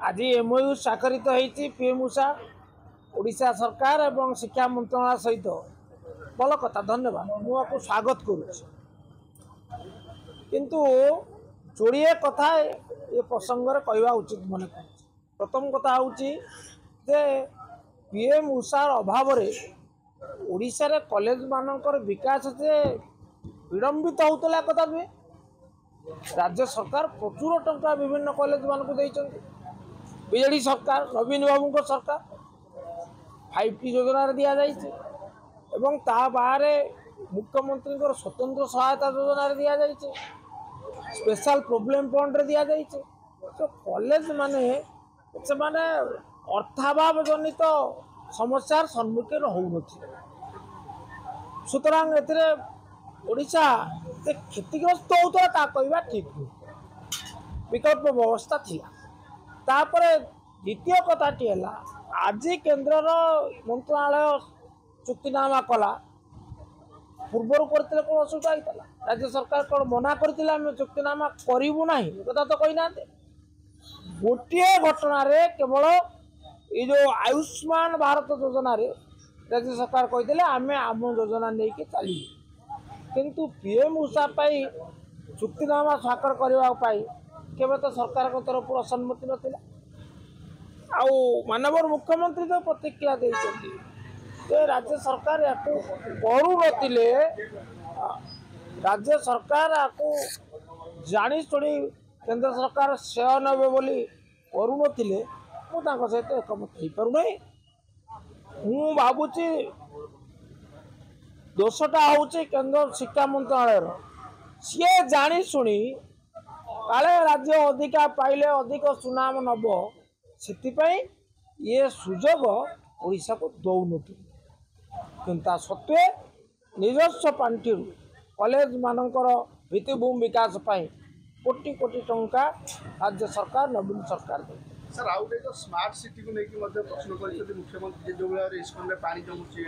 आज एमओयू स्वाक्षरित होती पीएम उषा ओडिशा सरकार एवं शिक्षा मंत्रणालय सहित भल कथा धन्यवाद मुझे स्वागत करुच्ची किंतु जोड़े कथा ये प्रसंग कहवा उचित मन कर प्रथम कथा हूँ पीएम उषार अभाव ओडिशा रे कॉलेज मानकर विकास से विलंबित होता कथा नुहे। राज्य सरकार प्रचुर टंका विभिन्न कॉलेज मान को बीजेडी सरकार नवीन बाबू सरकार 5T योजना दि जाइए बाहर मुख्यमंत्री स्वतंत्र सहायता योजना दि जाइए स्पेशल प्रोब्लेम फंड दि जाइए तो कॉलेज माने से माने अर्थाभाव जनित समस्यार सम्मुखीन हो सुतरां ओडिशा क्षतिग्रस्त होता कहवा ठीक विकल्प व्यवस्था थी। तापर द्वितीय कथाटी है आज केन्द्र मंत्रणालय चुक्तिनामा कला पूर्वर करते कौन असुविधा होता राज्य सरकार कौन मना करते चुक्तिनामा करूँ ना कथा तो कही ना गोटे घटना केवल ये जो आयुष्मान भारत योजना रे राज्य सरकार कहते आम आम योजना नहीं चल किंतु पीएम उषा चुक्तिनामा स्वाक्षर करने केवल तो सरकार तरफ असम्मति नाला मानवर मुख्यमंत्री तो प्रतिक्रिया देते राज्य सरकार या करुले राज्य सरकार या जानी शुणी केंद्र सरकार श्रेय ने बोली करुले सहित एकमत हो पारना मु भावुची दोषटा हूँ केंद्र शिक्षा मंत्रणालय सी जानी शुणी काले राज्य अधिका पाइले अधिक सुनाम नब से ये सुजोग ओडिशा को दौन किंतु सत्वे निजस्व पांठि कॉलेज मानकर भित्तिभूमि विकास कोटी कोटी टंका राज्य सरकार नवीन सरकार दे सर आउटे जो स्मार्ट सिटी को लेकिन प्रश्न कर मुख्यमंत्री जो भाई इस्कन में पानी जमुचे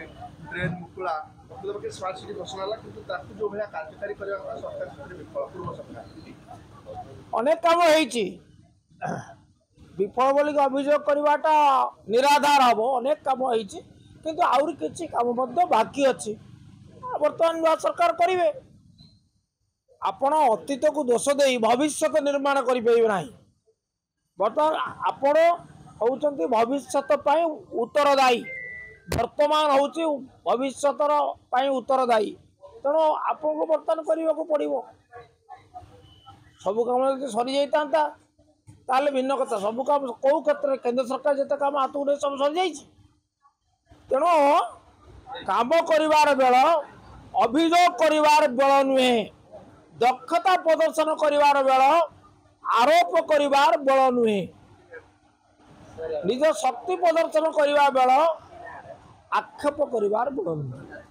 ड्रेन मुकुला मतलब स्मार्ट सिटी घोषणा है कि जो भाई कार्यकारी करने सरकार विफल पूर्व सरकार अनेक काम विफल बोल अभियोग करवाटा निराधार हम अनेक काम किंतु आउरी किछि काम बाकी अच्छी बर्तमान नया सरकार करेंगे आपण अतीत को दोष दे भविष्य निर्माण करें ना बर्तमान आपण होउचंती भविष्यत उत्तरदायी वर्तमान हूँ भविष्यतर उत्तरदायी तेणु आपको बर्तमान करने को पड़ो सबू काम जो सरी जाता ताले भिन्न कथा सबू काम कौ क्षेत्र केंद्र सरकार जिते काम हाथ उठे सब सरी जाइए तेणु काम करिवार बेल अभियोग करिवार बेल नुहे दक्षता प्रदर्शन करिवार बेल आरोप करिवार बेल नुहे निज शक्ति प्रदर्शन करिवार बेल आक्षेप करिवार बेल नुहे।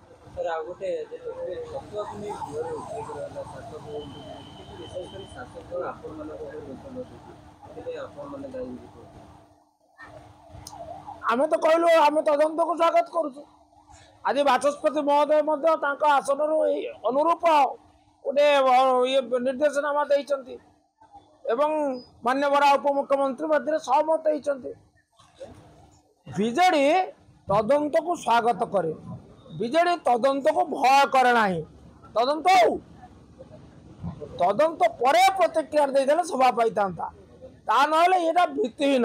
आमे तो कहलु आमे तदंत को स्वागत करूँ आज बाचस्पति महोदय आसन अनुरूप गोटे ये निर्देशनामा देइचंती एवं मान्यवर उपमुख्यमंत्री मध्य सहमत होती बीजेडी तदंत को स्वागत करे बीजेडी तदंत को भय करे ना तदंत हो तदंत पर प्रतिक्रिया देदेले सभा पाई ता ना ये भित्तिहीन